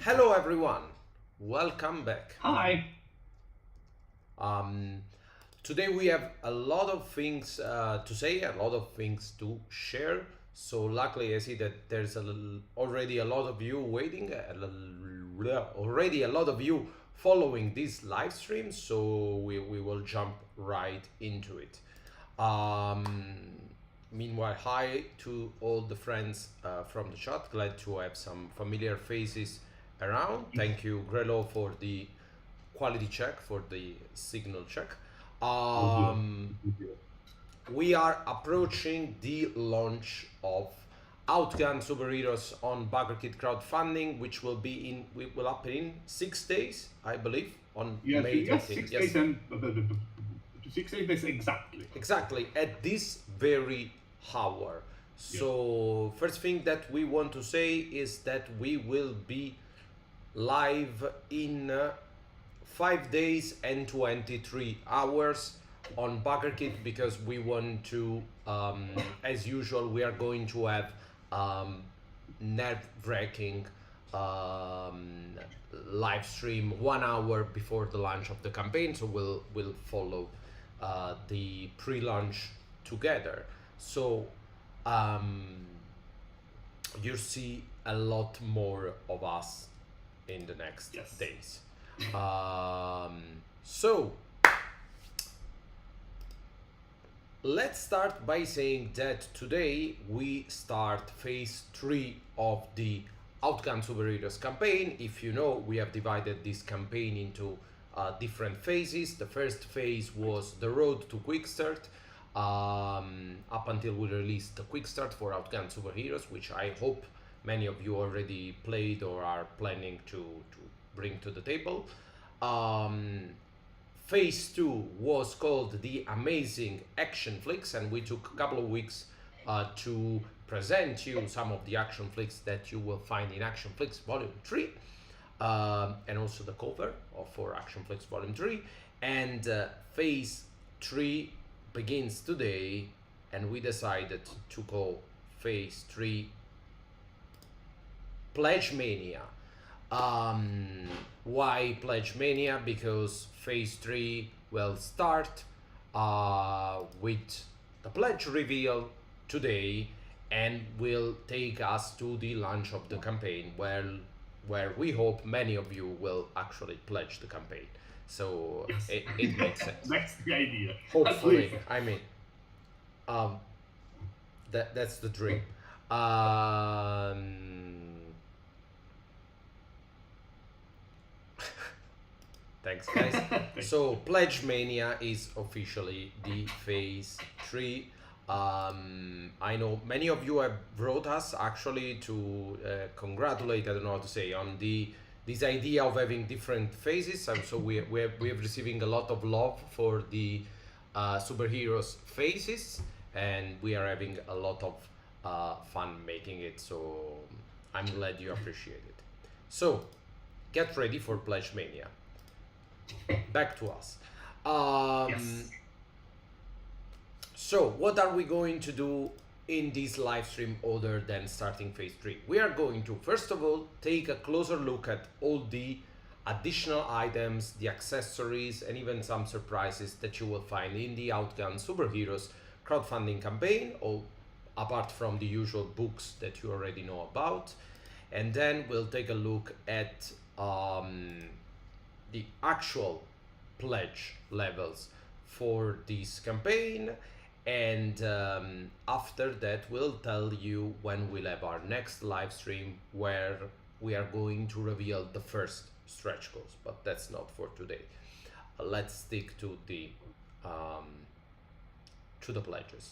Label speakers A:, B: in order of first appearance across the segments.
A: Hello everyone, welcome back.
B: Hi.
A: Um, Today we have a lot of things to say, a lot of things to share. So luckily I see that there's already a lot of you waiting, already a lot of you following this live stream. So we will jump right into it. Um, Meanwhile, hi to all the friends from the chat. Glad to have some familiar faces around. Thank you, Grelo, for the quality check, for the signal check.
B: All good.
A: Um, we are approaching the launch of Outgunned Superheroes on BuggerKit crowdfunding, which will be in will happen in 6 days, I believe, on
B: Yes,
A: May
B: yes,
A: 13th.
B: 6 days
A: Yes,
B: and 6 days exactly.
A: exactly, at this very hour.
B: Yes.
A: So, first thing that we want to say is that we will be live in 5 days and 23 hours on BuggerKit because we want to, as usual, we are going to have um, nerve-wracking um, live stream 1 hour before the launch of the campaign. So we'll follow the pre-launch together. So um, you see a lot more of us in the next
B: Yes.
A: days. Um, so let's start by saying that today we start phase 3 of the Outgunned Superheroes campaign. If you know, we have divided this campaign into different phases. The first phase was the road to quick start, up until we released the quick start for Outgunned Superheroes, which I hope many of you already played or are planning to bring to the table. Um, Phase 2 was called the Amazing Action Flicks, and we took a couple of weeks to present you some of the action flicks that you will find in Action Flicks Volume 3, and also the cover for Action Flicks Volume 3. And Phase 3 begins today, and we decided to call Phase 3 Pledge Mania. Why Pledge Mania? Because phase 3 will start with the pledge reveal today and will take us to the launch of the campaign where we hope many of you will actually pledge the campaign. So
B: Yes.
A: it makes sense.
B: That's the idea. At
A: Hopefully,
B: least.
A: I mean, um, that's the dream. Um, Thanks, guys. So, Pledge Mania is officially the phase 3. I know many of you have wrote us actually to congratulate, I don't know how to say, on the this idea of having different phases. So we are receiving a lot of love for the superheroes phases, and we are having a lot of fun making it. So I'm glad you appreciate it. So get ready for Pledge Mania. Back to us. Um,
B: Yes.
A: so, what are we going to do in this live stream other than starting phase 3? We are going to, first of all, take a closer look at all the additional items, the accessories, and even some surprises that you will find in the Outgunned Superheroes crowdfunding campaign, or apart from the usual books that you already know about. And then we'll take a look at the actual pledge levels for this campaign, and after that we'll tell you when we'll have our next live stream where we are going to reveal the first stretch goals, but that's not for today. Let's stick um, to the pledges.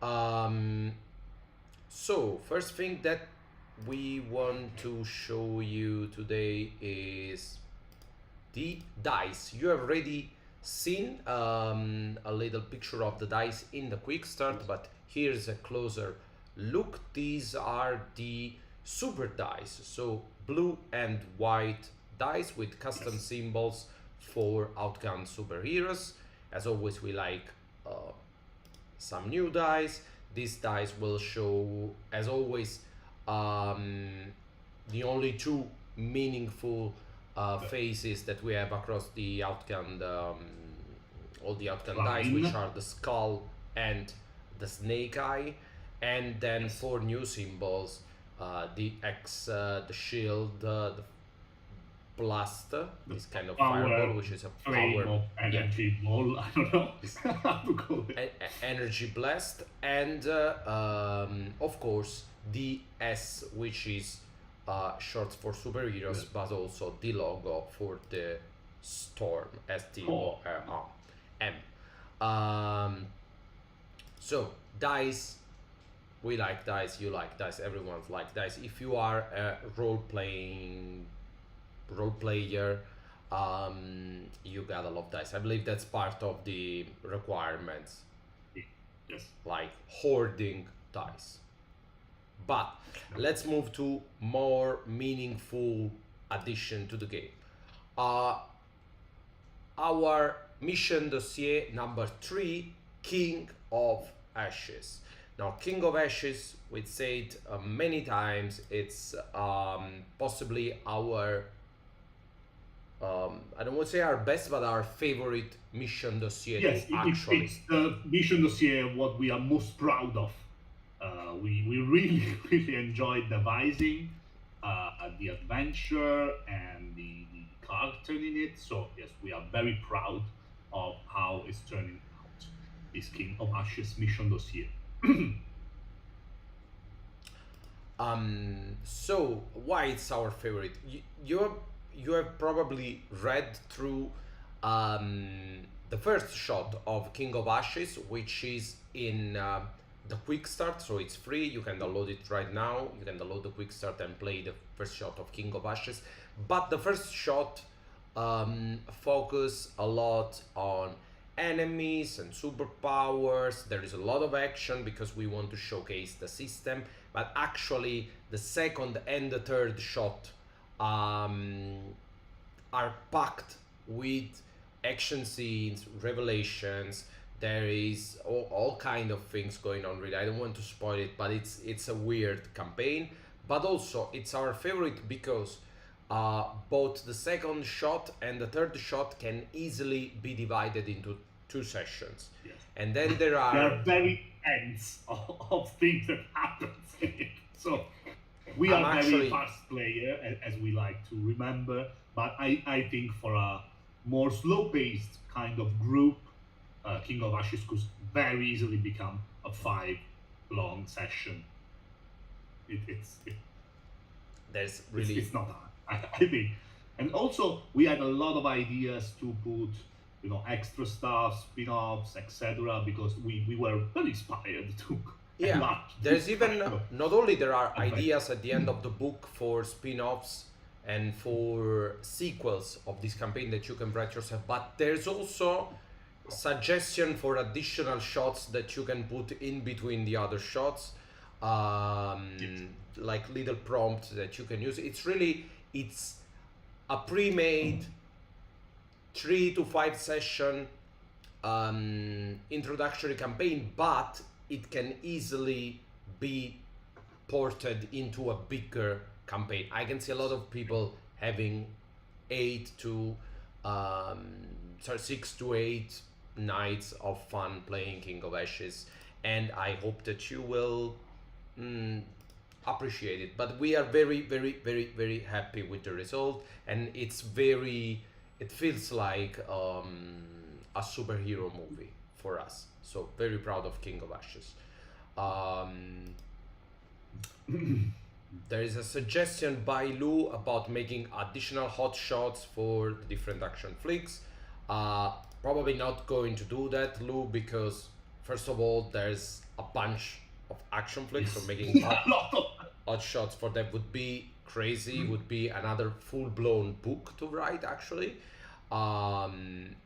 A: um, so first thing that we want to show you today is the dice. You have already seen a little picture of the dice in the quick start, but here's a closer look. These are the super dice, so blue and white dice with custom symbols for Outgunned Superheroes. As always, we like some new dice. These dice will show, as always, the only two meaningful phases that we have across the outgunned, all the outgunned dice, which
B: Line.
A: are the skull and the snake eye, and then
B: Yes.
A: 4 new symbols, the X, the shield, the blast, this kind of
B: Power
A: fireball, which is a
B: flame
A: power,
B: of
A: yeah,
B: energy ball. I don't know
A: this
B: how to call it.
A: energy blast, and of course the S, which is short for superheroes,
B: Yes.
A: but also the logo for the storm, S.T.O.R.M. So dice, we like dice, you like dice, everyone's like dice. If you are a role player, you gotta love dice. I believe that's part of the requirements,
B: Yes.
A: like hoarding dice. But let's move to more meaningful addition to the game. Uh, our mission dossier number 3, King of Ashes. Now, King of Ashes, we said many times, it's possibly our, I don't want to say our best, but our favorite mission dossier
B: Yes,
A: to actually.
B: it's the mission dossier what we are most proud of. We really really enjoyed devising the adventure and the character in it. So yes, we are very proud of how it's turning out. This King of Ashes mission dossier.
A: So why it's our favorite? You have probably read through the first shot of King of Ashes, which is in the quick start, so it's free. You can download it right now. You can download the quick start and play the first shot of King of Ashes. But the first shot focus a lot on enemies and superpowers. There is a lot of action because we want to showcase the system, but actually the second and the third shot are packed with action scenes, revelations. There is all kind of things going on. Really, I don't want to spoil it, but it's a weird campaign. But also, it's our favorite because both the second shot and the third shot can easily be divided into 2 sessions.
B: Yes.
A: And then there
B: There
A: are
B: are very ends of things that happens in it. So we
A: I'm
B: are
A: actually-
B: very fast player, as we like to remember. But I think for a more slow-paced kind of group, King of Ashes could very easily become a 5 long session.
A: there's really
B: It's not hard, I think. And also, we had a lot of ideas to put, extra stuff, spin-offs, etc. Because we were very inspired to
A: yeah.
B: enlarge
A: There's
B: this
A: even
B: kind of-
A: not only there are
B: Okay.
A: ideas at the end of the book for spin-offs and for sequels of this campaign that you can write yourself, but there's also suggestion for additional shots that you can put in between the other shots,
B: Yes.
A: like little prompts that you can use. It's a pre-made 3 to 5 session introductory campaign, but it can easily be ported into a bigger campaign. I can see a lot of people having 6 to 8 nights of fun playing King of Ashes, and I hope that you will appreciate it. But we are very, very, very, very happy with the result, and it feels like a superhero movie for us. So very proud of King of Ashes. There is a suggestion by Lou about making additional hot shots for the different action flicks. Probably not going to do that, Lou, because first of all, there's a bunch of action flicks, so making
B: a lot of
A: hot shots for them would be crazy. Would be another full-blown book to write, actually. And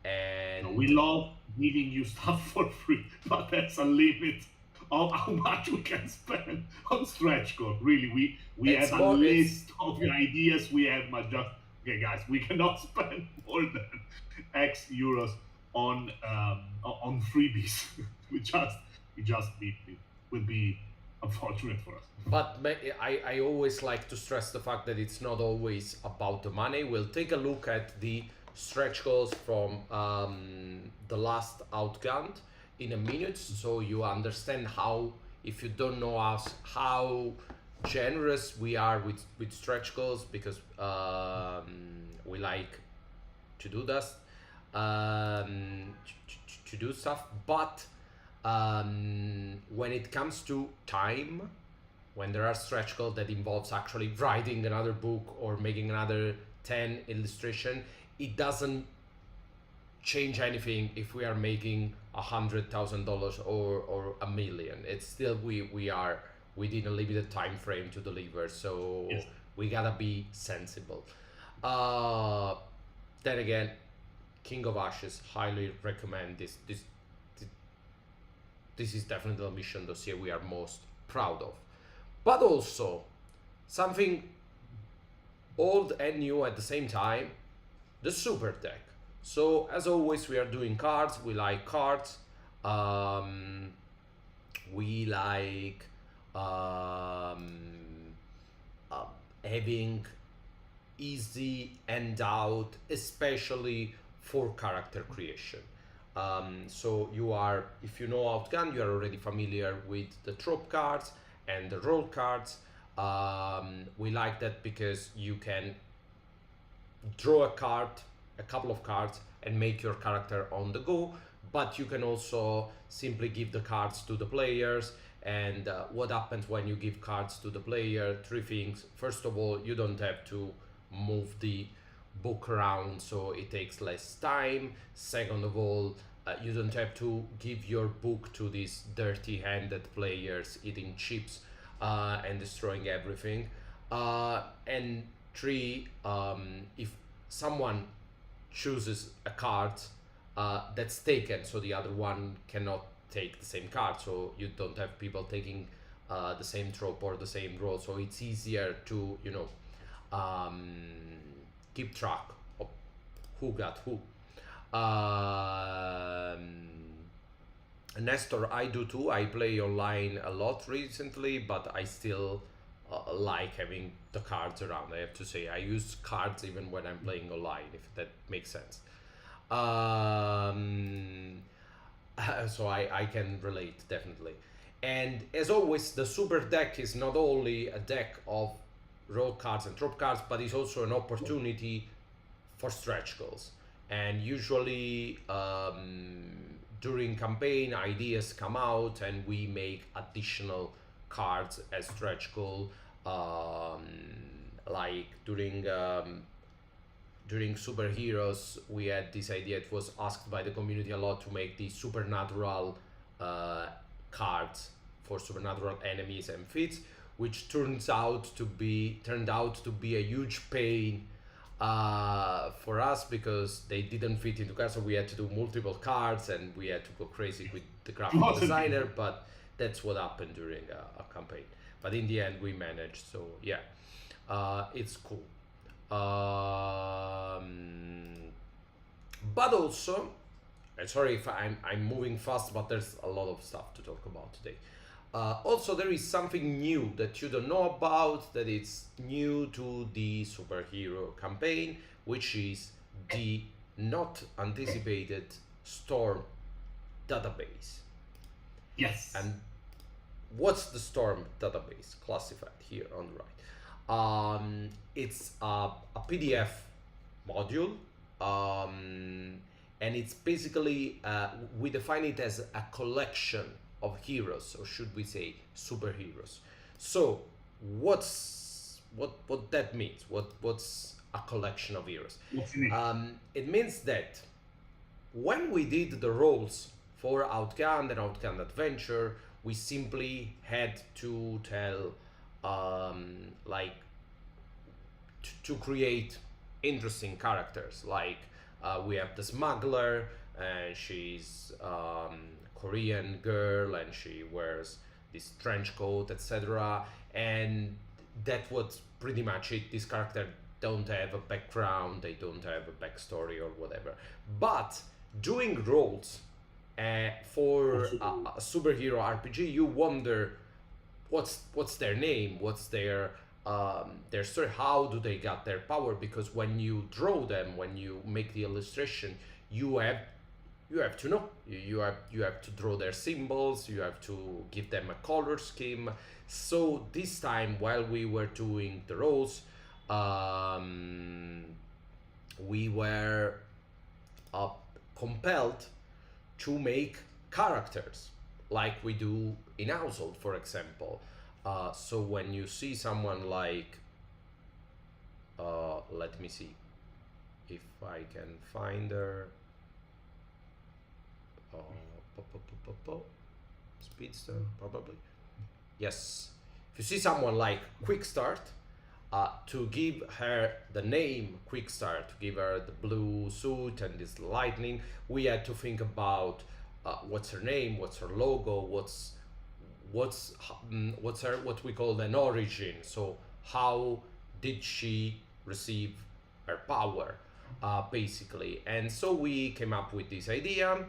B: we love giving you stuff for free, but there's a limit of how much we can spend on stretch code. Really, we
A: It's
B: have a list of ideas. We have just okay, guys. We cannot spend more than X euros on freebies. we just would be unfortunate for us.
A: But I always like to stress the fact that it's not always about the money. We'll take a look at the stretch goals from the last Outgunned in a minute, so you understand how, if you don't know us, how generous we are with stretch goals, because we like to do that, to do stuff. But when it comes to time, when there are stretch goals that involves actually writing another book or making another 10 illustration, it doesn't change anything if we are making $100,000 or a million. It's still we are within a limited time frame to deliver, so
B: Yes.
A: we gotta be sensible. uh then again, King of Ashes, highly recommend this is definitely the mission dossier we are most proud of. But also something old and new at the same time, the super deck. So as always, we are doing cards. We like cards. Um, we like um, uh, having easy and out, especially for character creation. So you are, if you know Outgun, you are already familiar with the trope cards and the role cards. We like that because you can draw a card, a couple of cards, and make your character on the go. But you can also simply give the cards to the players. And what happens when you give cards to the player? Three things. First of all, you don't have to move the book around, so it takes less time. Second of all, you don't have to give your book to these dirty-handed players eating chips and destroying everything. And three, if someone chooses a card that's taken, so the other one cannot take the same card, so you don't have people taking the same trope or the same role, so it's easier to keep track of who got who. Nestor, I do too. I play online a lot recently, but I still like having the cards around. I have to say, I use cards even when I'm playing online, if that makes sense. Um, so I can relate definitely. And as always, the super deck is not only a deck of role cards and trope cards, but it's also an opportunity for stretch goals. And usually during campaign, ideas come out and we make additional cards as stretch goal. Like during superheroes, we had this idea. It was asked by the community a lot to make the supernatural cards for supernatural enemies and feats, which turned out to be a huge pain for us because they didn't fit into cards. So we had to do multiple cards and we had to go crazy with the graphic
B: Wasn't
A: designer. But that's what happened during a campaign. But in the end, we managed. So yeah, it's cool. But also, and sorry if I'm moving fast, but there's a lot of stuff to talk about today. Also, there is something new that you don't know about, that it's new to the superhero campaign, which is the not anticipated S.T.O.R.M database.
B: Yes.
A: And what's the S.T.O.R M database? Classified here on the right. It's a PDF module, and it's basically we define it as a collection of heroes, or should we say superheroes. So what that means? What's a collection of heroes?
B: What's in it?
A: It means that when we did the roles for Outgunned and Outgunned Adventure, we simply had to tell, like, to create interesting characters. Like, we have the smuggler, and she's Korean girl, and she wears this trench coat, etc. And that was pretty much it. This character don't have a background, they don't have a backstory or whatever. But doing roles for a superhero RPG, you wonder what's their name, what's their story, how do they got their power, because when you draw them, when you make the illustration, you have to know, you have to draw their symbols, you have to give them a color scheme. So this time, while we were doing the roles, um, we were uh, compelled to make characters like we do in household, for example. So when you see someone like, let me see if I can find her. Speedster, probably. Yes. If you see someone like Quick Start, to give her the name Quick Start, to give her the blue suit and this lightning, we had to think about what's her name, what's her logo, what's her, what we call an origin. So how did she receive her power, basically? And so we came up with this idea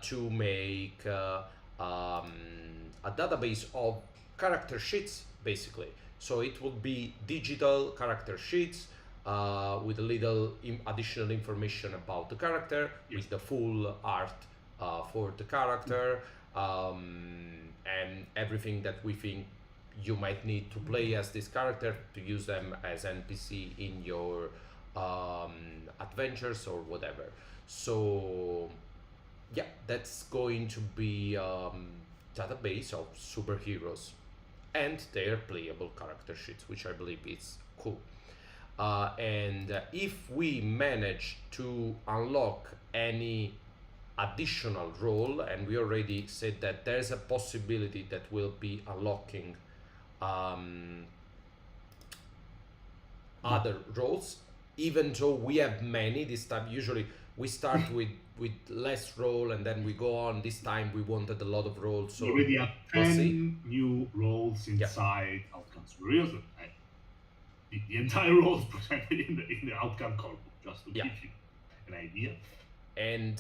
A: to make a database of character sheets, basically. So it would be digital character sheets with a little additional information about the character, with the full art for the character, and everything that we think you might need to play as this character, to use them as NPC in your adventures or whatever. So yeah, that's going to be database of superheroes and their playable character sheets, which I believe is cool. And if we manage to unlock any additional role, and we already said that there's a possibility that we'll be unlocking other roles, even though we have many this time. Usually we start with less role and then we go on. This time we wanted a lot of roles, so
B: We already have
A: we'll
B: 10
A: see.
B: new roles inside Outgunned Superheroes. The entire roles presented in the Outgunned corpus, just to
A: Yeah.
B: give you an idea.
A: And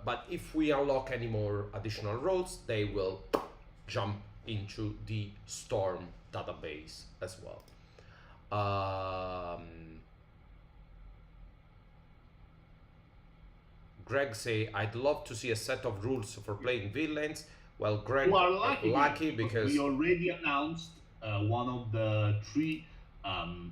A: but if we unlock any more additional roles, they will jump into the S.T.O.R.M database as well. Greg say, I'd love to see a set of rules for playing villains. Well, Greg,
B: You are lucky,
A: lucky because
B: we already announced one of the 3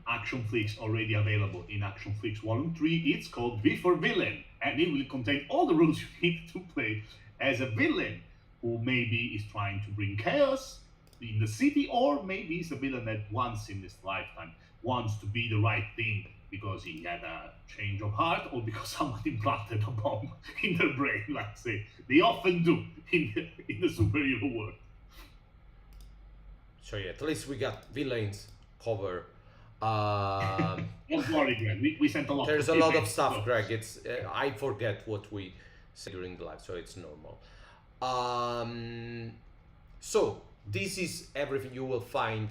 B: action flicks already available in Action Flicks Volume 3. It's called V for Villain, and it will contain all the rules you need to play as a villain who maybe is trying to bring chaos in the city, or maybe is a villain that once in his lifetime wants to be the right thing because he had a change of heart, or because someone implanted a bomb in their brain, let's say. They often do in the superhero world.
A: so yeah, at least we got villains cover.
B: Don't worry, Greg. We sent a lot.
A: There's a lot of stuff, Greg. It's I forget what we say during the live, so it's normal. So this is everything you will find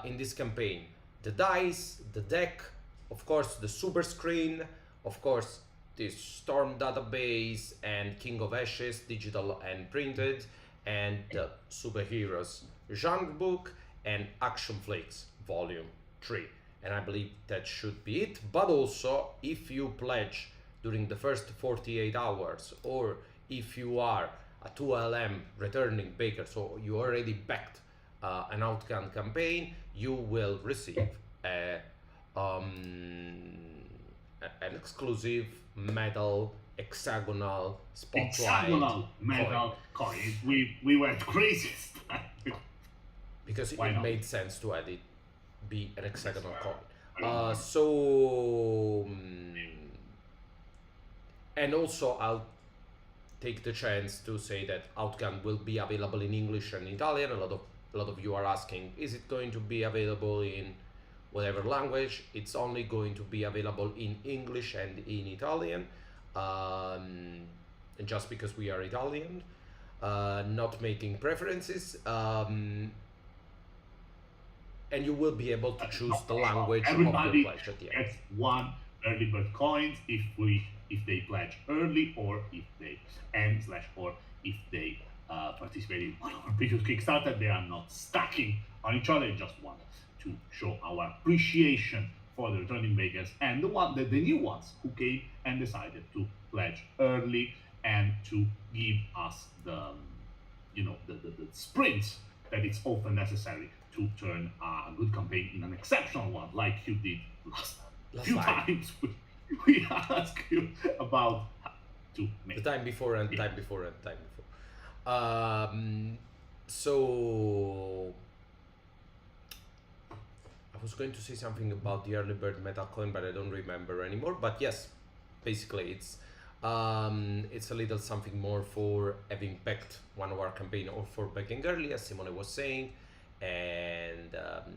A: in this campaign: the dice, the deck, of course, the super screen, of course, the S.T.O.R.M database, and King of Ashes, digital and printed, and the superheroes genre book and Action Flakes Volume 3. And I believe that should be it. But also, if you pledge during the first 48 hours, or if you are a 2LM returning baker, so you already backed an Outgunned campaign, you will receive an exclusive metal hexagonal spotlight
B: Hexagonal metal coin. We went crazy this time.
A: because
B: Why
A: it
B: not?
A: made sense to have it be an hexagonal coin. And also I'll take the chance to say that Outgunned will be available in English and Italian. A lot of you are asking, is it going to be available in whatever language? It's only going to be available in English and in Italian, and just because we are Italian, not making preferences. And you will be able to choose the language of your
B: Everybody
A: pledge at the end.
B: gets 1 early bird coins if they pledge early, or if they or if they participated in one of our previous Kickstarter, they are not stacking on each other. Just want to show our appreciation for the returning makers and the new ones who came and decided to pledge early and to give us the sprints that it's often necessary to turn a good campaign in an exceptional one, like you did last few
A: time.
B: times. We asked you about how to make
A: The time before and
B: Yeah.
A: time before and time before. So I was going to say something about the early bird metal coin, but I don't remember anymore. But yes, basically it's a little something more for having backed one of our campaign or for backing early, as Simone was saying. And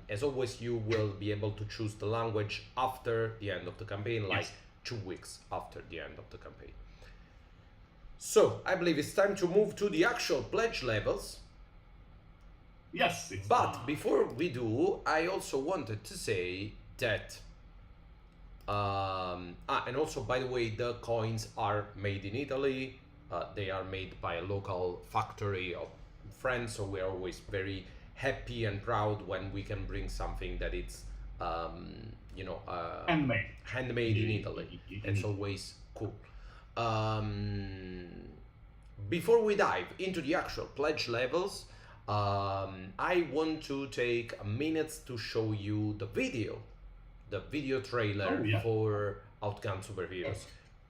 A: as always, you will be able to choose the language after the end of the campaign, like
B: Yes.
A: 2 weeks after the end of the campaign. So I believe it's time to move to the actual pledge levels.
B: Yes, it's
A: But before we do, I also wanted to say that and also, by the way, the coins are made in Italy. They are made by a local factory of friends, so we're always very happy and proud when we can bring something that it's
B: handmade.
A: handmade in
B: Yeah,
A: Italy.
B: yeah,
A: It's
B: yeah.
A: always cool. Before we dive into the actual pledge levels, I want to take a minute to show you the video trailer
B: Oh, yeah.
A: for Outgunned Superheroes.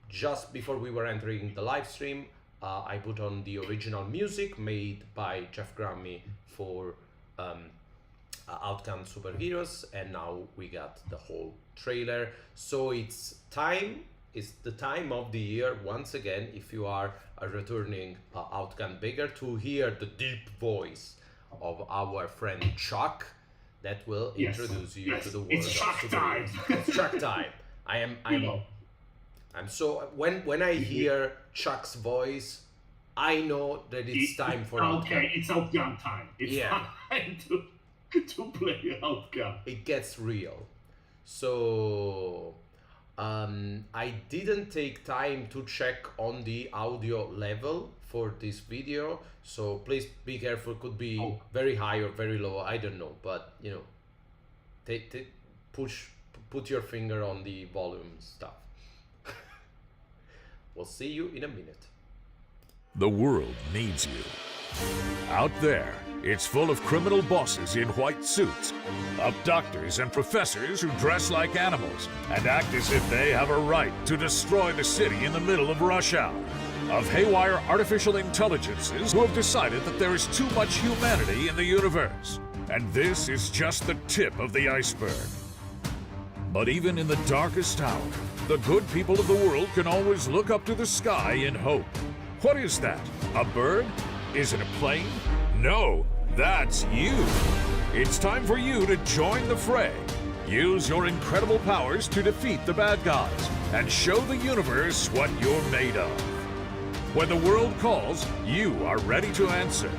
A: Just before we were entering the live stream, I put on the original music made by Jeff Grammy for Outgunned Superheroes, and now we got the whole trailer. So it's the time of the year once again, if you are a returning Outgunned Baker, to hear the deep voice of our friend Chuck that will
B: Yes.
A: introduce you
B: Yes.
A: to the world
B: It's
A: of
B: Chuck time.
A: superheroes. It's Chuck time.
B: You
A: I'm
B: know,
A: I'm so when I hear Chuck's voice, I know that it's time for
B: okay, it's outgun time. It's
A: Yeah.
B: time to play outgun.
A: It gets real. So I didn't take time to check on the audio level for this video, so please be careful. Could be
B: Oh.
A: very high or very low. I don't know, but put your finger on the volume stuff. We'll see you in a minute.
C: The world needs you. Out there, it's full of criminal bosses in white suits, of doctors and professors who dress like animals and act as if they have a right to destroy the city in the middle of rush hour, of haywire artificial intelligences who have decided that there is too much humanity in the universe. And this is just the tip of the iceberg. But even in the darkest hour, the good people of the world can always look up to the sky in hope. What is that? A bird? Is it a plane? No, that's you. It's time for you to join the fray. Use your incredible powers to defeat the bad guys and show the universe what you're made of. When the world calls, you are ready to answer,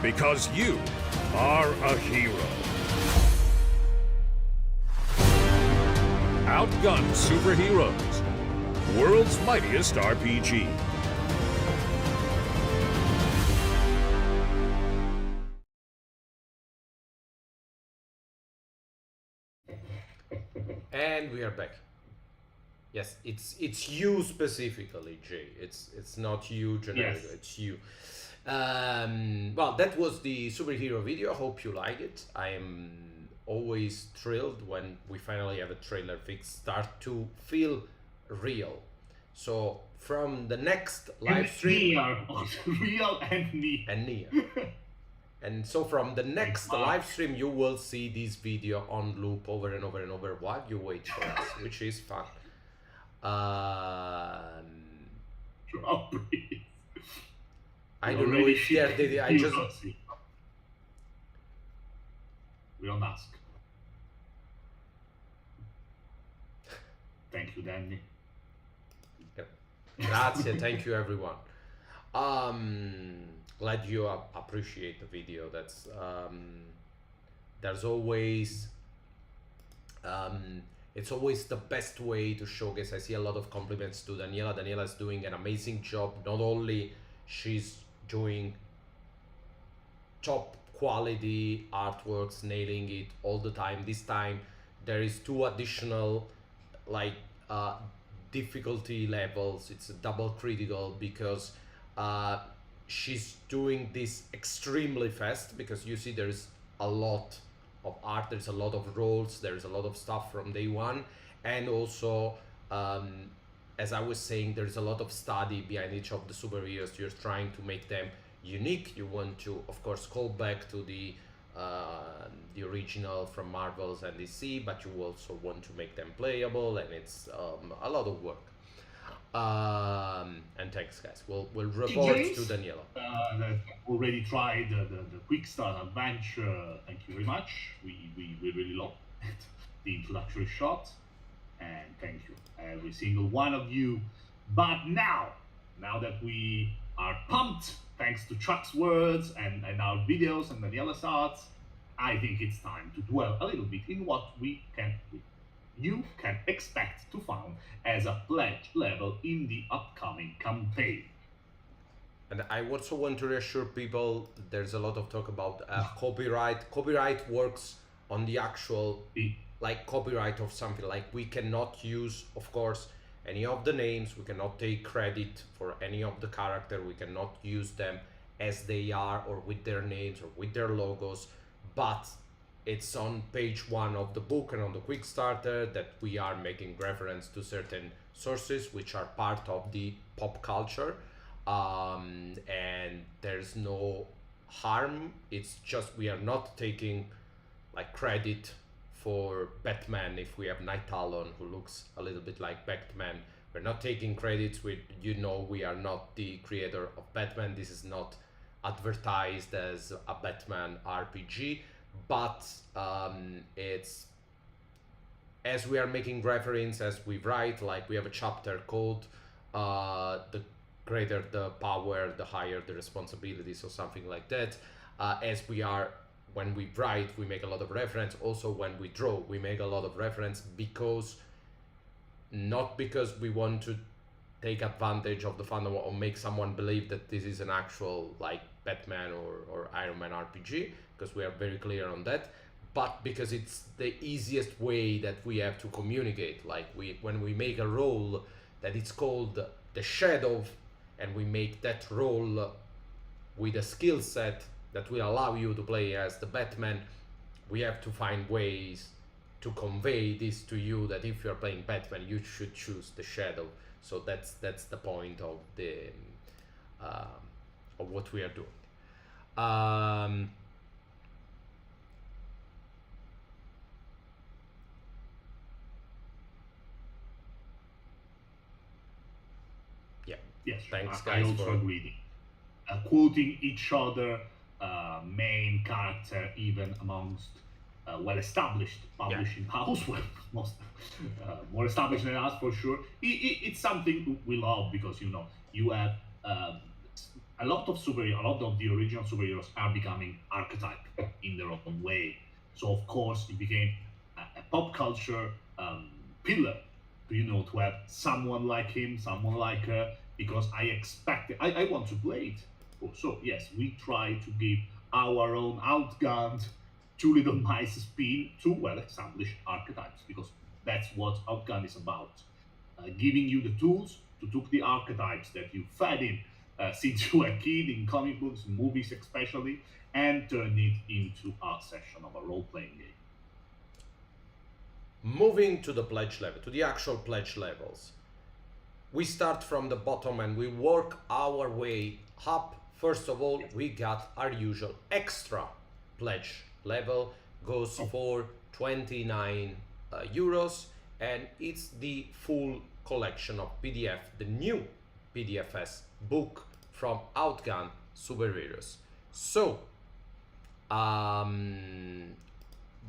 C: because you are a hero. Outgunned Superheroes, world's mightiest RPG.
A: And we are back. Yes, it's you specifically, Jay. It's not you generically.
B: Yes.
A: It's you. Well, that was the superhero video. Hope you like it. I am always thrilled when we finally have a trailer fix start to feel real. So from the next live stream
B: Real and near.
A: and near. And so from the next
B: Mark.
A: live stream, you will see this video on loop over and over and over while you wait for us, which is fun.
B: Drop it.
A: I don't know if there did. I just
B: We don't ask. Thank you, Danny.
A: grazie. Thank you, everyone. Glad you appreciate the video. That's there's always it's always the best way to showcase. I see a lot of compliments to Daniela. Daniela's doing an amazing job. Not only she's doing top quality artworks, nailing it all the time. This time there is two additional like uh, difficulty levels. It's a double critical because uh, she's doing this extremely fast, because you see there's a lot of art, there's a lot of roles, there's a lot of stuff from day one, and also as I was saying, there's a lot of study behind each of the superheroes. You're trying to make them unique. You want to, of course, call back to the original from Marvels and DC, but you also want to make them playable, and it's a lot of work. And thanks, guys. We'll report to Daniela.
B: That already tried the quick start adventure. Thank you very much. We really love the introductory shot, and thank you every single one of you. But now that we are pumped thanks to Chuck's words and our videos and Daniela's arts, I think it's time to dwell a little bit in what you can expect to find as a pledge level in the upcoming campaign.
A: And I also want to reassure people, there's a lot of talk about copyright. Copyright works on the actual, like, copyright of something. Like, we cannot use, of course, any of the names. We cannot take credit for any of the character. We cannot use them as they are, or with their names, or with their logos. But it's on page 1 of the book and on the quick starter that we are making reference to certain sources which are part of the pop culture, and there's no harm. It's just we are not taking like credit for Batman if we have Night Talon who looks a little bit like Batman. We're not taking credits with, we are not the creator of Batman. This is not advertised as a Batman RPG, but it's, as we are making reference, as we write, like we have a chapter called the greater the power, the higher the responsibilities, or something like that. As we are, when we write, we make a lot of reference. Also, when we draw, we make a lot of reference, because not because we want to take advantage of the fandom or make someone believe that this is an actual like Batman or Iron Man RPG, because we are very clear on that, but because it's the easiest way that we have to communicate. Like when we make a role that it's called the Shadow, and we make that role with a skill set that will allow you to play as the Batman, we have to find ways to convey this to you, that if you're playing Batman, you should choose the Shadow. So that's the point of the of what we are doing. Yeah.
B: Yes.
A: Thanks,
B: I
A: guys.
B: also agree. Quoting each other, main character, even amongst well-established publishing house, well, most more established than us for sure. It's something we love, because you have a lot of the original superheroes are becoming archetype in their own way. So of course it became a pop culture pillar to have someone like him, someone like her, because I want to play it. So yes, we try to give our own outgunned two little mice spin to well-established archetypes, because that's what Outgunned is about. Giving you the tools to take the archetypes that you fed in since you were a kid, in comic books, movies especially, and turn it into a session of a role-playing game.
A: Moving to the pledge level, to the actual pledge levels. We start from the bottom and we work our way up. First of all, we got our usual extra pledge level, goes for 29 euros, and it's the full collection of PDF, the new PDFs book from Outgunned Superheroes. So,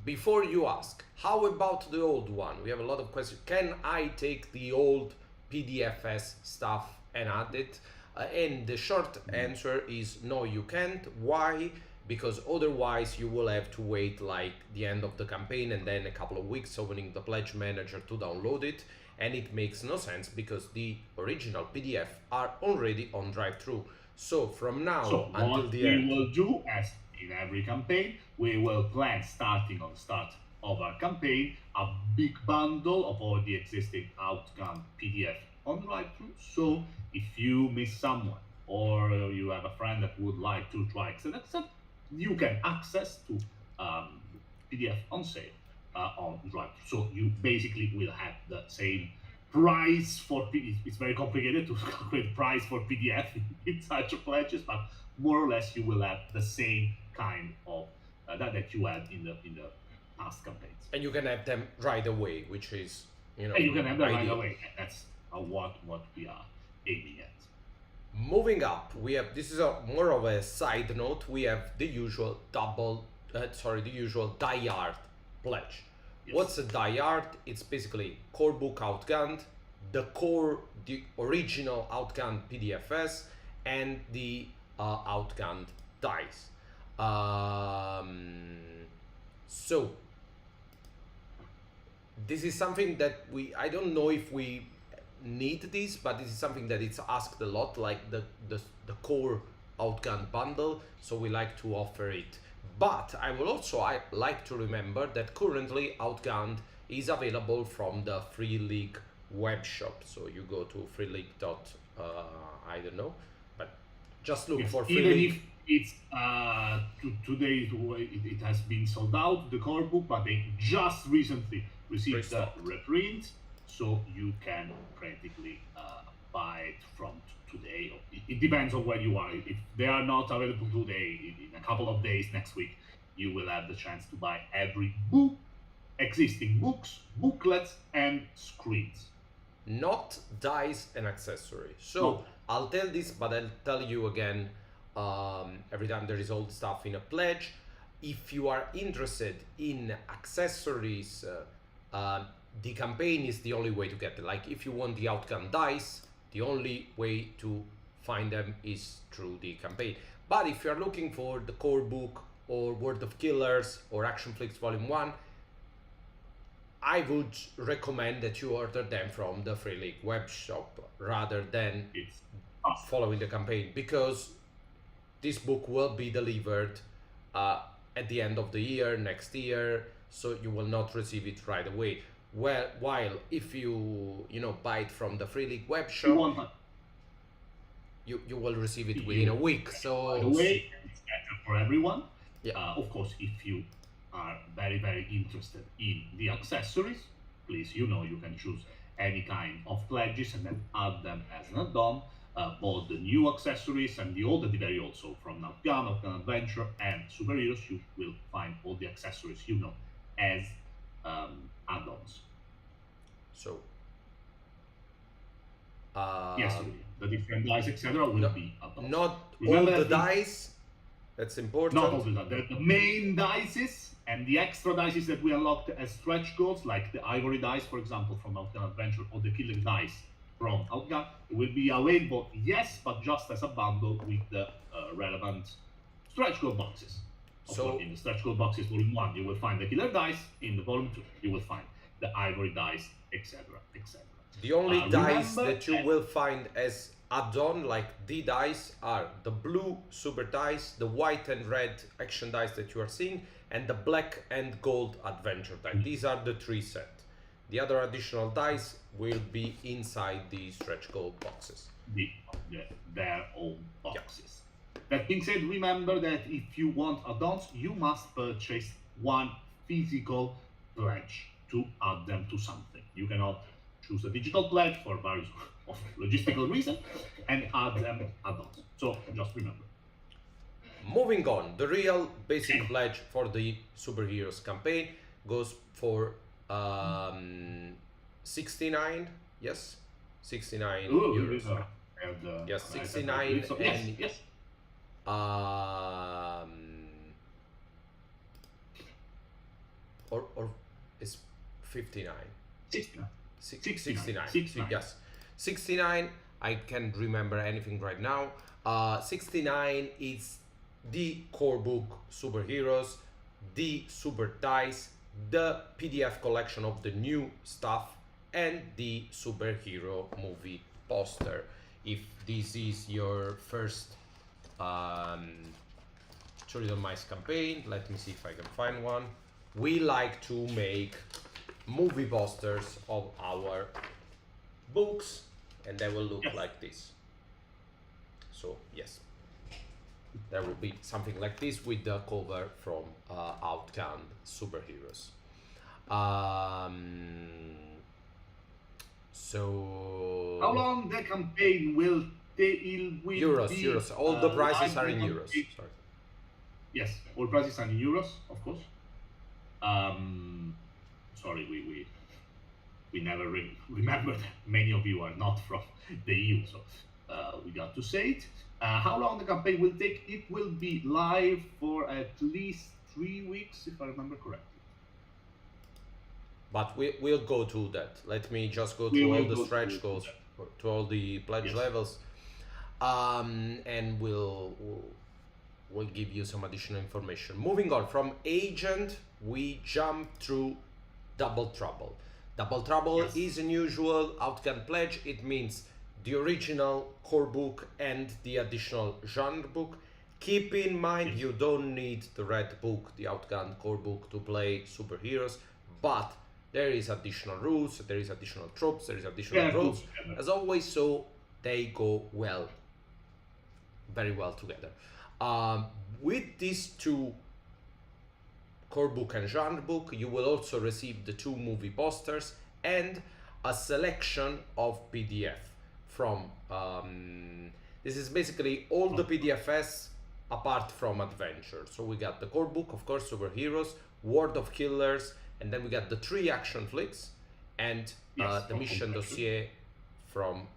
A: before you ask, how about the old one? We have a lot of questions. Can I take the old PDFs stuff and add it? And the short answer is no, you can't. Why? Because otherwise you will have to wait like the end of the campaign and then a couple of weeks opening the pledge manager to download it, and it makes no sense because the original PDF are already on drive-thru. So from now until the end,
B: we will do as in every campaign. We will plan, starting on the start of our campaign, a big bundle of all the existing Outgunned PDF on drive-thru. So if you miss someone or you have a friend that would like to try etc., you can access to PDF on sale on drive-thru. So you basically will have the same price for PDF. It's very complicated to calculate price for PDF in such pledges, but more or less you will have the same kind of that you had in the past campaigns.
A: And you can have them right away, which is,
B: And you can have them right
A: ideal.
B: away. That's what we are aiming at.
A: Moving up, we have, this is more of a side note, we have the usual the usual die art pledge.
B: Yes.
A: What's a die art? It's basically core book Outgunned, the original Outgunned PDFs, and the Outgunned dice. So this is something that I don't know if we need this, but this is something that it's asked a lot, like the core Outgunned bundle, so we like to offer it. But I like to remember that currently Outgunned is available from the Free League web shop. So you go to freeleague. I don't know, but just look for Free
B: Even
A: League.
B: if it's today it has been sold out, the core book, but they just recently received the
A: Restocked.
B: reprint, so you can practically buy it from today. It depends on where you are. If they are not available today, in a couple of days, next week, you will have the chance to buy every book, existing books, booklets, and screens.
A: Not dice and accessories. So
B: No.
A: I'll tell this, but I'll tell you again every time there is old stuff in a pledge. If you are interested in accessories, the campaign is the only way to get them. Like if you want the Outgunned dice, the only way to find them is through the campaign. But if you're looking for the core book or World of Killers or Action Flicks Volume 1, I would recommend that you order them from the Free League web shop rather than
B: It's fast.
A: following the campaign, because this book will be delivered at the end of the year, next year, so you will not receive it right away. Well, while if you buy it from the Free League web
B: You
A: shop,
B: want that.
A: you will receive it within a week.
B: By the
A: So
B: way, it's better for everyone.
A: Yeah.
B: Of course, if you are very, very interested in the accessories, please, you can choose any kind of pledges and then add them as an add-on. Both the new accessories and the old, at the very old, so from Outgunned, Outgunned Adventure, and Superheroes, you will find all the accessories, as add-ons.
A: so
B: Yes, the different dice, etc., will be add-ons.
A: not
B: Remember
A: all the
B: that
A: dice. That's important.
B: Not all the main dices and the extra dices that we unlocked as stretch goals, like the Ivory dice, for example, from Outgunned Adventure, or the Killer dice from Outgunned, will be available, yes, but just as a bundle with the relevant stretch goal boxes.
A: So
B: In the stretch goal boxes, volume 1, you will find the Killer dice. In the volume 2, you will find the Ivory dice, etc., etc.
A: the only dice
B: remember
A: that you will find as add-on, like the dice, are the blue super dice, the white and red action dice that you are seeing, and the black and gold adventure dice. These are the three sets. The other additional dice will be inside the stretch goal boxes.
B: Their own boxes. That being said, remember that if you want add-ons, you must purchase one physical pledge to add them to something. You cannot choose a digital pledge for various logistical reasons and add them add-ons. So just remember.
A: Moving on, the real basic pledge for the Superheroes campaign goes for 69, yes? 69 euros. Yes, 69 and
B: yes.
A: Or is 59?
B: 69.
A: 69.
B: 69.
A: Yes. 69, I can't remember anything right now. 69 is the core book Superheroes, the Super Dice, the PDF collection of the new stuff, and the superhero movie poster. If this is your first Little Mice campaign. Let me see if I can find one. We like to make movie posters of our books, and they will look like this. So yes, there will be something like this with the cover from Outgunned Superheroes. So
B: How long the campaign will
A: euros. All the prices are in euros. Sorry.
B: Yes, all prices are in euros, of course. Sorry, we never remember that many of you are not from the EU, so we got to say it. How long the campaign will take? It will be live for at least 3 weeks, if I remember correctly.
A: But we'll go to that. Let me just go through all the stretch goals, to all the pledge levels, and we'll give you some additional information. Moving on from Agent, we jump through Double Trouble. Double Trouble is unusual Outgunned pledge. It means the original core book and the additional genre book. Keep in mind you don't need the red book, the Outgunned core book, to play superheroes, but there is additional rules, there is additional tropes, there is additional rules, as always, so they go well, very well together. With these two, core book and genre book, you will also receive the 2 movie posters and a selection of PDF from, this is basically all the PDFs apart from Adventure. So we got the core book, of course, Superheroes, World of Killers, and then we got the 3 action flicks and the mission dossier from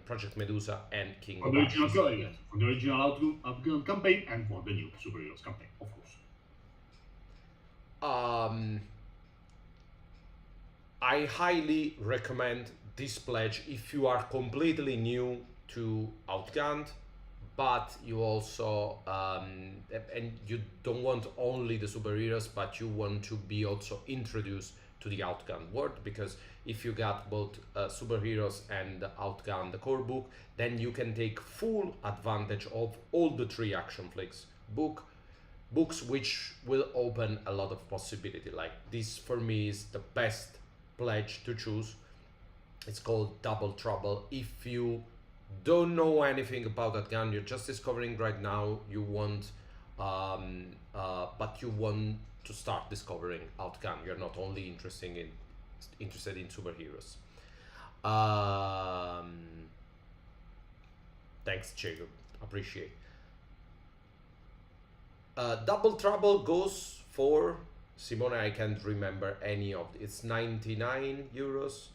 A: Project Medusa and King of Ashes.
B: For the original Outgunned campaign and for the new Superheroes campaign, of course.
A: I highly recommend this pledge if you are completely new to Outgunned, but you also and you don't want only the superheroes, but you want to be also introduced to the Outgunned world, because if you got both superheroes and Outgunned the core book, then you can take full advantage of all the 3 action flicks books, which will open a lot of possibility. Like this for me is the best pledge to choose. It's called Double Trouble. If you don't know anything about that gun, you're just discovering right now, you want but you want to start discovering Outgunned, you're not only interested in superheroes. Thanks, Jacob, appreciate. Double Trouble goes for, Simone, I can't remember any of it's 99 euros.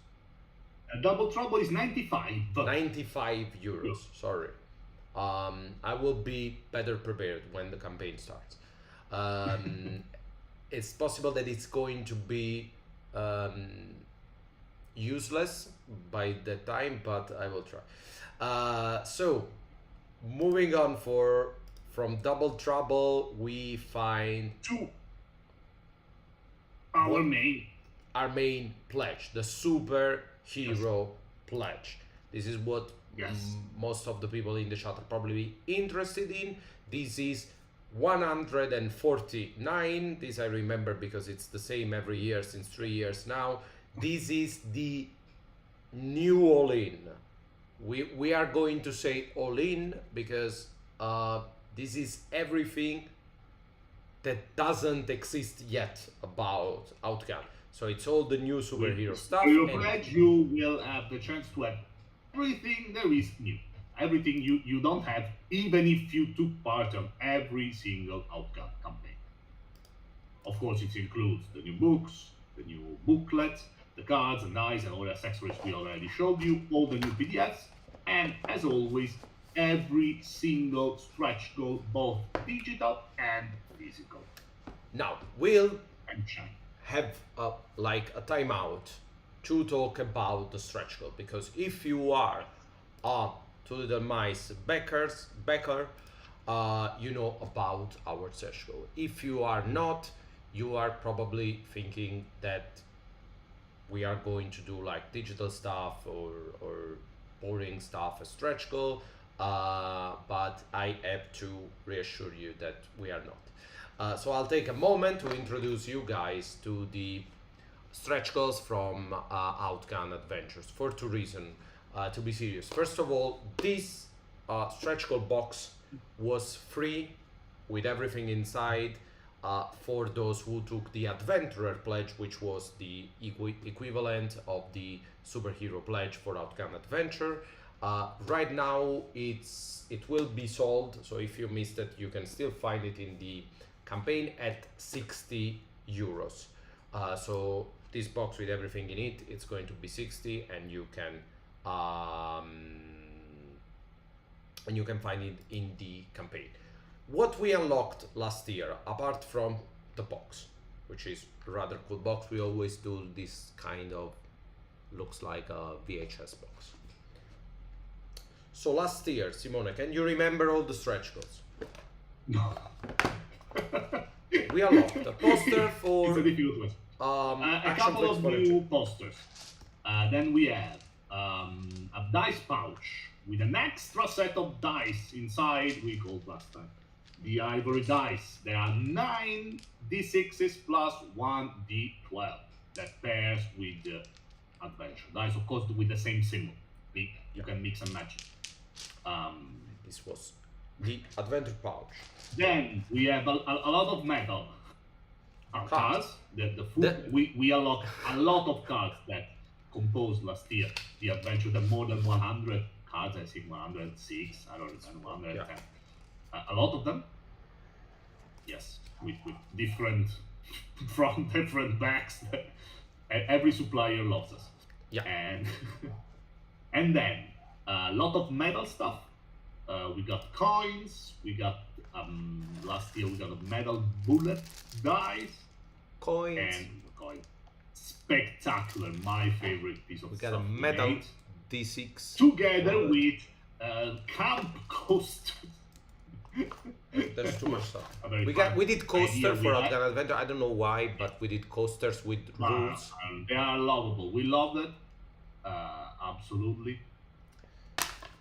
B: Double Trouble is 95.
A: 95 euros, sorry. I will be better prepared when the campaign starts. It's possible that it's going to be useless by that time, but I will try. So, moving on from Double Trouble, we find
B: our main
A: pledge, the Superhero pledge. This is what most of the people in the chat are probably interested in. This is 149. This I remember because it's the same every year since 3 years now. This is the new all-in. We are going to say all-in because this is everything that doesn't exist yet about Outgunned. So it's all the new superhero stuff.
B: For your pledge, you will have the chance to have everything there is new. Everything you don't have, even if you took part of every single Outgunned campaign. Of course, it includes the new books, the new booklets, the cards and dice and all the accessories we already showed you, all the new PDFs, and as always, every single stretch goal, both digital and physical.
A: Now, we'll have a timeout to talk about the stretch goal, because if you are a To Little Mice backer, you know about our stretch goal. If you are not, you are probably thinking that we are going to do like digital stuff or boring stuff, a stretch goal. but I have to reassure you that we are not. So I'll take a moment to introduce you guys to the stretch goals from Outgunned Adventures for two reasons. To be serious, first of all, this stretch goal box was free with everything inside for those who took the Adventurer pledge, which was the equivalent of the superhero pledge for Outgunned Adventure. Right now, it will be sold, so if you missed it, you can still find it in the campaign at 60 euros. So this box with everything in it, it's going to be 60, and you can find it in the campaign. What we unlocked last year, apart from the box, which is a rather cool box, we always do this kind of, looks like a VHS box. So last year, Simone, can you remember all the stretch goals?
B: No.
A: We unlocked a poster for
B: It's a difficult one. A
A: Action
B: couple
A: Flicks
B: of
A: for
B: new posters. Then we have a dice pouch with an extra set of dice inside. We called last time the ivory dice. There are 9 d6s plus 1 d12 that pairs with the adventure dice, of course, with the same symbol. You can mix and match it.
A: This was the adventure pouch.
B: Then we have a lot of metal cards. We unlocked a lot of cards that composed last year the adventure. The more than 100 cards, I think 106, I don't remember, 110. A lot of them, yes, with different from different backs. Every supplier loves us.
A: Yeah.
B: And then a lot of metal stuff. We got coins. We got last year we got a metal bullet dice.
A: Coins.
B: And coin. Spectacular, my favorite piece of
A: We
B: stuff.
A: got a metal
B: made
A: D6.
B: together with camp coasters.
A: There's too much stuff. We did coaster
B: idea.
A: for Outgunned Adventure. I don't know why, but we did coasters with rules.
B: They are lovable. We love it. Absolutely.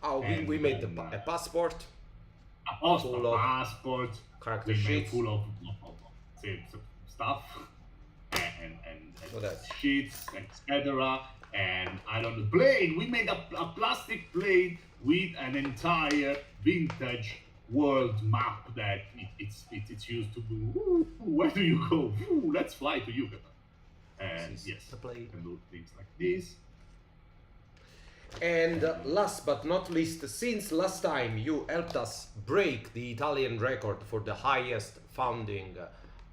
A: Oh, we made a passport.
B: A
A: Full of
B: passport.
A: character
B: We made
A: sheets.
B: full of stuff and
A: So that's-
B: sheets, etc. And I don't know, blade. We made a plastic blade with an entire vintage world map that it's used to do. Ooh, where do you go? Ooh, let's fly to Yucatan. And
A: This is
B: yes,
A: the blade.
B: you can do things like this.
A: And last but not least, since last time you helped us break the Italian record for the highest founding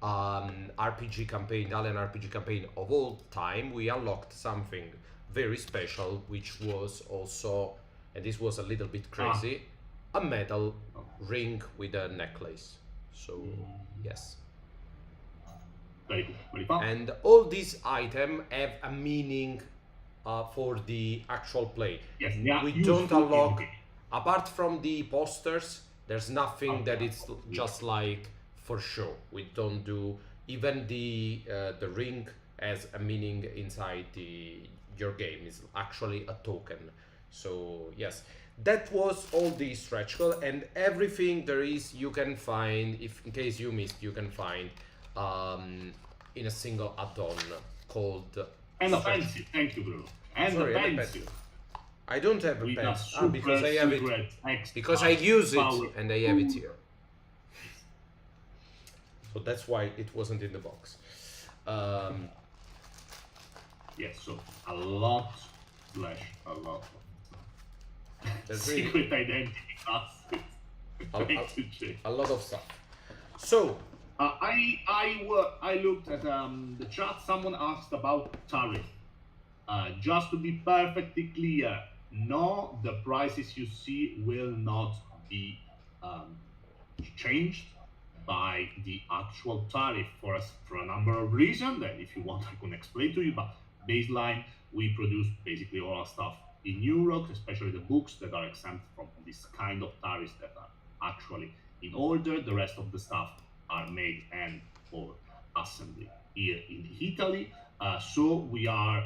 A: RPG campaign, Italian RPG campaign of all time, we unlocked something very special, which was also, and this was a little bit crazy, a metal ring with a necklace. So yes.
B: Very cool, very fun.
A: And all these items have a meaning for the actual play.
B: Yes, they are
A: We
B: useful
A: don't
B: in
A: unlock,
B: the game.
A: apart from the posters, there's nothing that it's just like for show. We don't do, even the ring has a meaning inside your game. It's actually a token. So yes, that was all the stretch goal, and everything there is you can find, if in case you missed, you can find in a single add-on called
B: And a
A: stretch.
B: pencil, thank you, Bruno. And
A: Sorry,
B: a
A: and a
B: pencil.
A: pencil. I don't have a
B: With a
A: pencil because I have it,
B: extra
A: because I use it
B: power.
A: and I have it here. So that's why it wasn't in the box.
B: Yes, so a lot of
A: There's really
B: secret identity classes.
A: a lot of stuff. So
B: I looked at the chat. Someone asked about tariff. Just to be perfectly clear, no, the prices you see will not be changed by the actual tariff for a number of reasons. That if you want, I can explain to you. But baseline, we produce basically all our stuff in Europe, especially the books that are exempt from this kind of tariffs that are actually in order. The rest of the stuff are made and for assembly here in Italy. So we are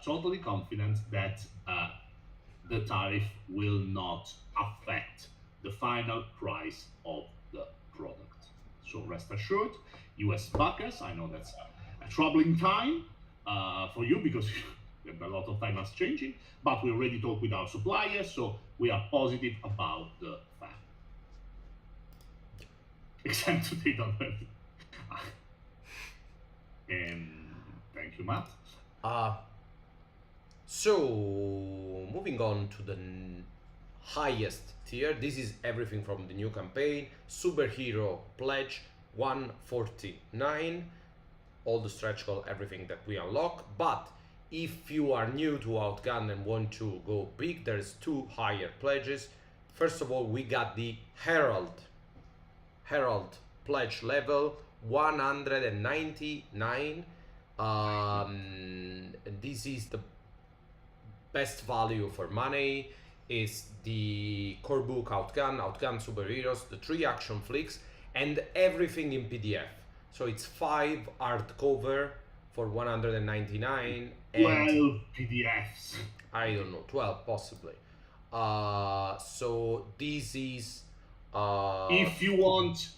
B: totally confident that the tariff will not affect the final price of the product. So rest assured, US backers, I know that's a troubling time for you because a lot of time is changing, but we already talked with our suppliers, so we are positive about the fact. Except they don't have. And thank you, Matt.
A: So moving on to the highest tier, this is everything from the new campaign. Superhero Pledge 149, all the stretch goal, everything that we unlock. But if you are new to Outgunned and want to go big, there's two higher pledges. First of all, we got the Herald pledge level 199. This is the best value for money. Is the core book Outgunned Superheroes, the 3 action flicks, and everything in PDF. So it's 5 hardcover for 199 and
B: 12 PDFs.
A: I don't know, 12 possibly. So this is
B: If you want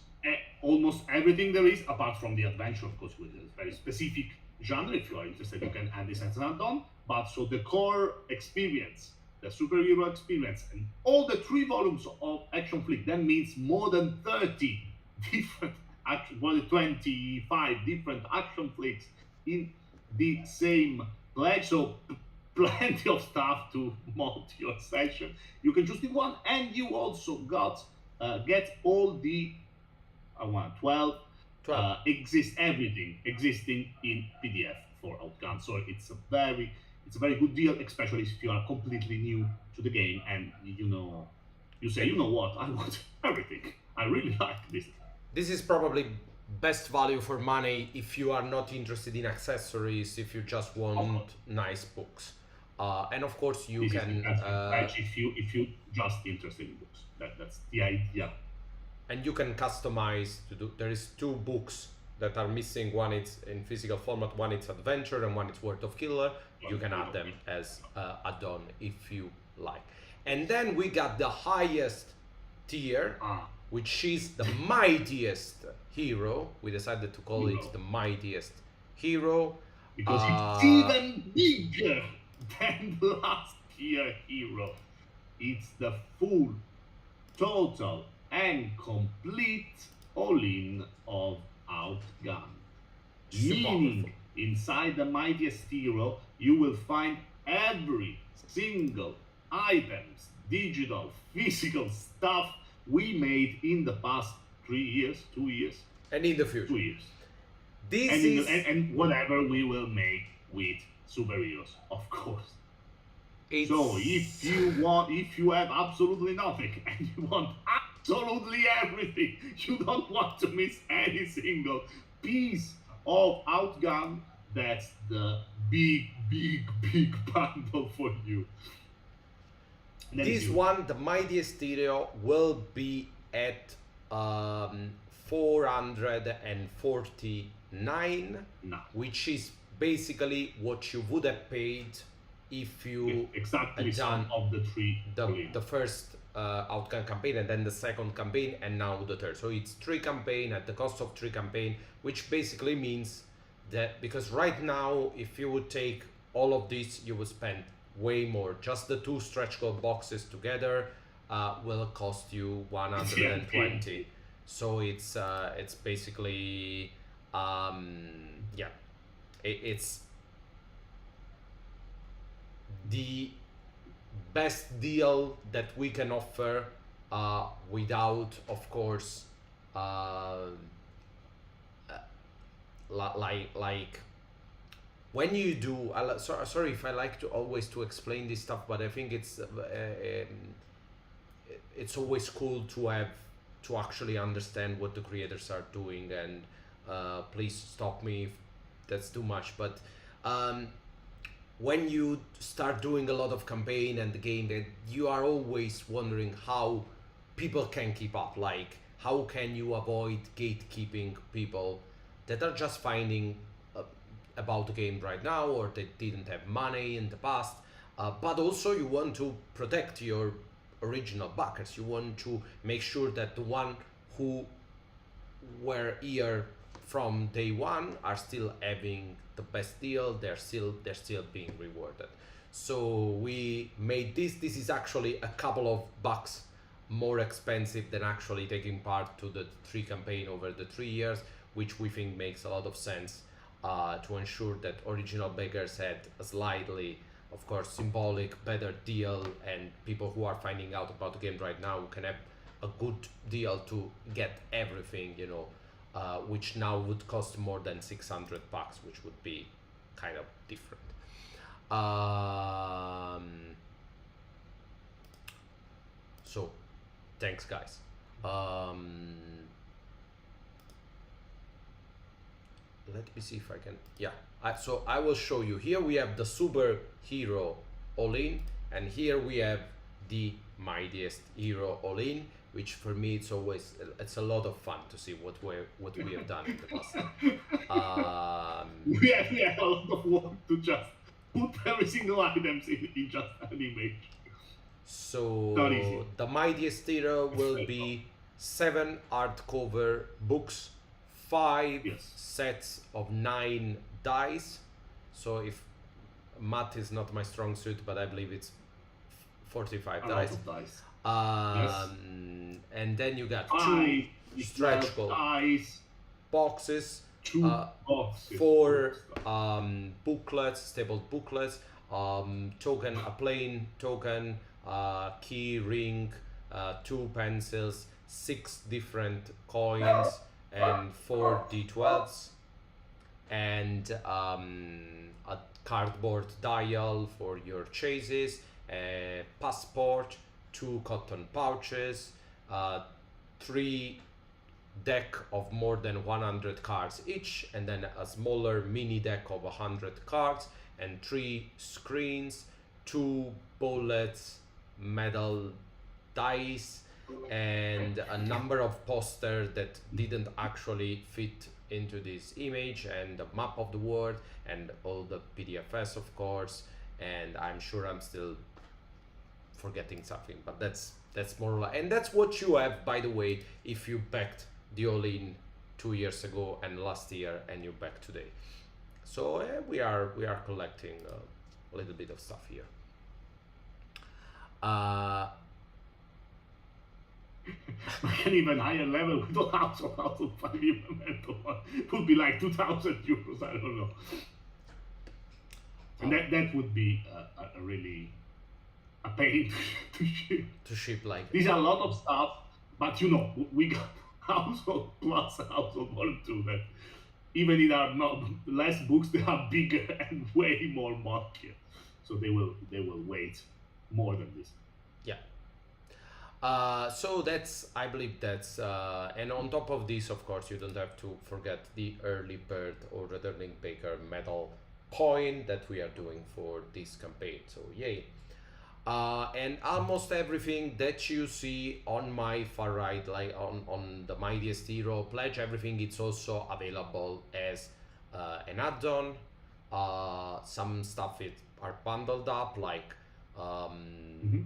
B: almost everything there is, apart from the adventure, of course, with a very specific genre, if you are interested, you can add this as an add-on. But so the core experience, the superhero experience, and all the 3 volumes of Action Flick, that means more than 30 different more than 25 different action flicks in the same pledge. So plenty of stuff to mod your session. You can choose the one, and you also get all the 12 everything existing in PDF for Outgunned. So it's a very good deal, especially if you are completely new to the game and you say, you know what, I want everything. I really like this.
A: This is probably best value for money if you are not interested in accessories, if you just want nice books. And of course you can
B: if you just interested in books. That's the idea.
A: And you can customize to do. There is 2 books that are missing. One is in physical format, one is adventure, and one is Word of Killer. You can add them as add-on if you like. And then we got the highest tier, which is the mightiest hero. We decided to call it the mightiest hero
B: because it's even bigger than the last tier hero. It's the full, total, and complete all-in of Outgunned. Meaning, inside the mightiest hero, you will find every single items, digital, physical stuff we made in the past 3 years, 2 years,
A: and in the future.
B: 2 years.
A: And
B: whatever we will make with superheroes, of course. So if you have absolutely nothing and you want absolutely everything, you don't want to miss any single piece of Outgunned, that's the big bundle for you.
A: This one, the mightiest hero, will be at 449, which is basically what you would have paid if you
B: exactly
A: had done
B: of the 3
A: the first Outgunned campaign and then the second campaign and now the third. So it's 3 campaign at the cost of 3 campaign, which basically means that because right now if you would take all of this, you would spend way more. Just the 2 stretch goal boxes together will cost you 120. So it's basically it's the best deal that we can offer without, of course, like when you do. Sorry if I like to always to explain this stuff, but I think it's always cool to actually understand what the creators are doing. And please stop me if that's too much, but when you start doing a lot of campaign and the game, that you are always wondering how people can keep up. Like, how can you avoid gatekeeping people that are just finding about the game right now, or they didn't have money in the past? But also you want to protect your original backers. You want to make sure that the one who were here from day one are still having the best deal. They're still being rewarded. So we made this. This is actually a couple of bucks more expensive than actually taking part to the 3 campaign over the 3 years, which we think makes a lot of sense to ensure that original backers had a slightly, of course, symbolic better deal, and people who are finding out about the game right now can have a good deal to get everything, which now would cost more than 600 bucks, which would be kind of different. So, thanks, guys. Let me see if I can. Yeah. So I will show you. Here we have the superhero all-in, and here we have the mightiest hero all-in, which for me it's a lot of fun to see what we have done in the past.
B: We had a lot of work to just put every single items in just an image.
A: So
B: Not easy.
A: the mightiest hero will be 7 hardcover books, 5
B: Yes.
A: sets of 9 dice. So if math is not my strong suit, but I believe it's 45
B: A lot
A: dice.
B: of dice.
A: And then you got 2
B: Five
A: stretch goal
B: dice,
A: boxes,
B: 2 boxes.
A: 4 booklets, stapled booklets, token, a plain token, key ring, 2 pencils, 6 different coins, and 4 d12s, and a cardboard dial for your chases, a passport, 2 cotton pouches, 3 deck of more than 100 cards each, and then a smaller mini deck of 100 cards, and 3 screens, 2 bullets, metal dice, and a number of posters that didn't actually fit into this image, and the map of the world, and all the PDFs, of course. And I'm sure I'm still forgetting something, but that's more or less, and that's what you have, by the way, if you backed the all-in 2 years ago and last year, and you back today. So we are collecting a little bit of stuff here.
B: Like an even higher level with the house of 5 memento would be like 2,000 euros. I don't know. And that would be a really a pain to ship.
A: To ship like
B: These are a lot of stuff, but we got household plus household 1 and 2 that even in our not less books, they are bigger and way more bulkier. So they will weight more than this.
A: Yeah. So I believe that's, and on top of this, of course, you don't have to forget the early bird or returning baker metal coin that we are doing for this campaign. So yay. And almost everything that you see on my far right, like on the Mightiest Hero pledge, everything it's also available as an add-on. Some stuff are bundled up, like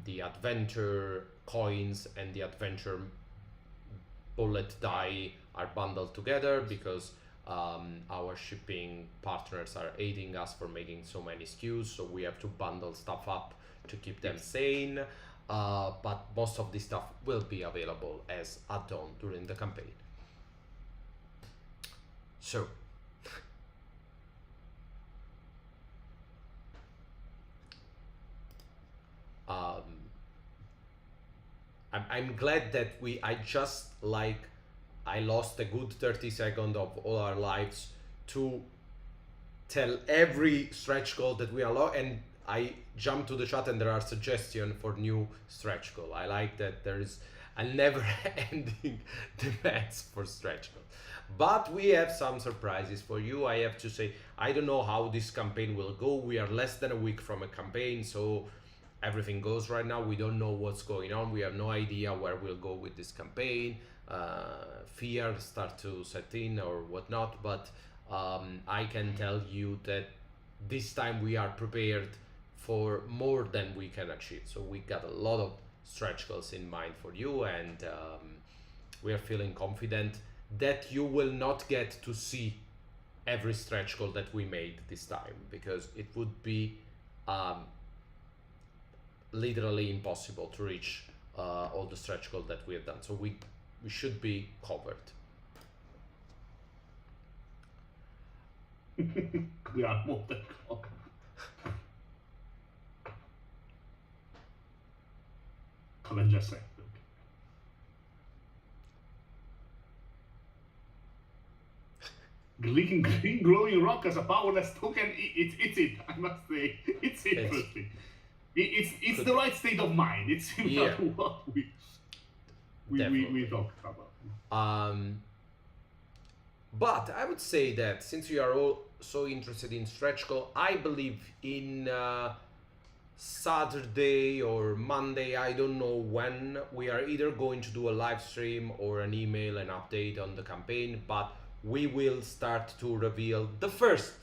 A: the adventure coins and the adventure bullet die are bundled together because our shipping partners are aiding us for making so many SKUs, so we have to bundle stuff up to keep them sane, but most of this stuff will be available as add-on during the campaign. So I'm glad that I lost a good 30 seconds of all our lives to tell every stretch goal that we allow, and I jump to the chat and there are suggestions for new stretch goal. I like that there is a never-ending demands for stretch goal. But we have some surprises for you. I have to say, I don't know how this campaign will go. We are less than a week from a campaign, so everything goes right now. We don't know what's going on. We have no idea where we'll go with this campaign. Fear start to set in or whatnot, but I can tell you that this time we are prepared for more than we can achieve. So we got a lot of stretch goals in mind for you, and we are feeling confident that you will not get to see every stretch goal that we made this time, because it would be literally impossible to reach all the stretch goals that we have done. So we should be covered.
B: We are more than covered. Avenger say. Green glowing rock as a powerless token. It's it. I must say, it's interesting. It's the right state of mind. It's similar to what we talked about.
A: But I would say that since you are all so interested in stretch goal, I believe in Saturday or Monday, I don't know when, we are either going to do a live stream or an email, an update on the campaign, but we will start to reveal the first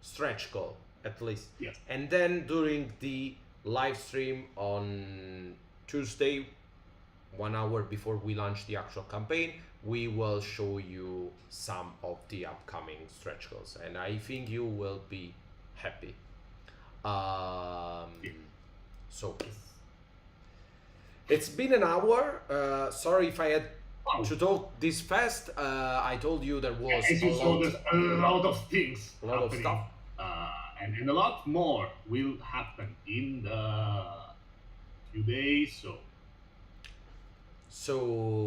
A: stretch goal at least.
B: Yes.
A: And then during the live stream on Tuesday, 1 hour before we launch the actual campaign, we will show you some of the upcoming stretch goals, and I think you will be happy. So it's been an hour. Sorry if I had to talk this fast. I told you there was
B: as you saw, there's a lot of things
A: a lot
B: happening,
A: of stuff,
B: and a lot more will happen in the few days.
A: So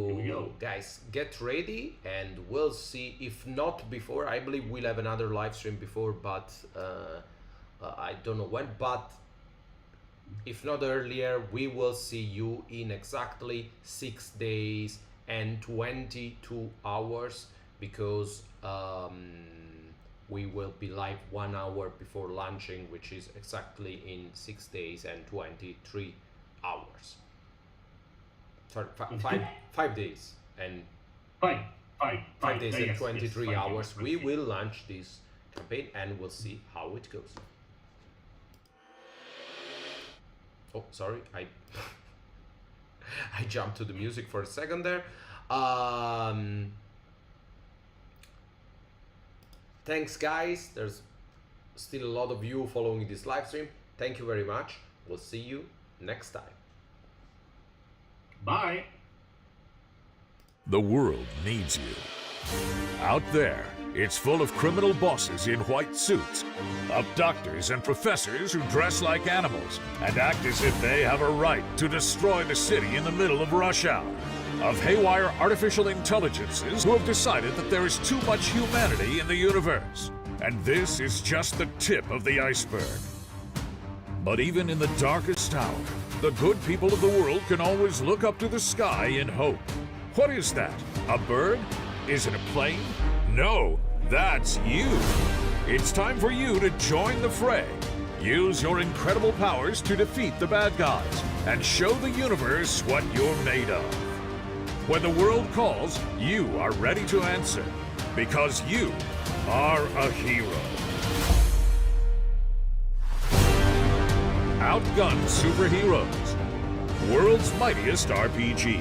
B: Here we go.
A: guys, get ready, and we'll see. If not before, I believe we'll have another live stream before, but I don't know when. But if not earlier, we will see you in exactly 6 days and 22 hours, because we will be live 1 hour before launching, which is exactly in 6 days and 23 hours. Sorry, 5 days and 5 days and 23 hours. We will launch this campaign, and we'll see how it goes. Oh, sorry, I jumped to the music for a second there. Thanks, guys. There's still a lot of you following this live stream. Thank you very much. We'll see you next time.
B: Bye.
C: The world needs you. Out there, it's full of criminal bosses in white suits, of doctors and professors who dress like animals and act as if they have a right to destroy the city in the middle of rush hour, of haywire artificial intelligences who have decided that there is too much humanity in the universe. And this is just the tip of the iceberg. But even in the darkest hour, the good people of the world can always look up to the sky in hope. What is that? A bird? Is it a plane? No, that's you. It's time for you to join the fray. Use your incredible powers to defeat the bad guys and show the universe what you're made of. When the world calls, you are ready to answer, because you are a hero. Outgunned Superheroes, world's mightiest RPG.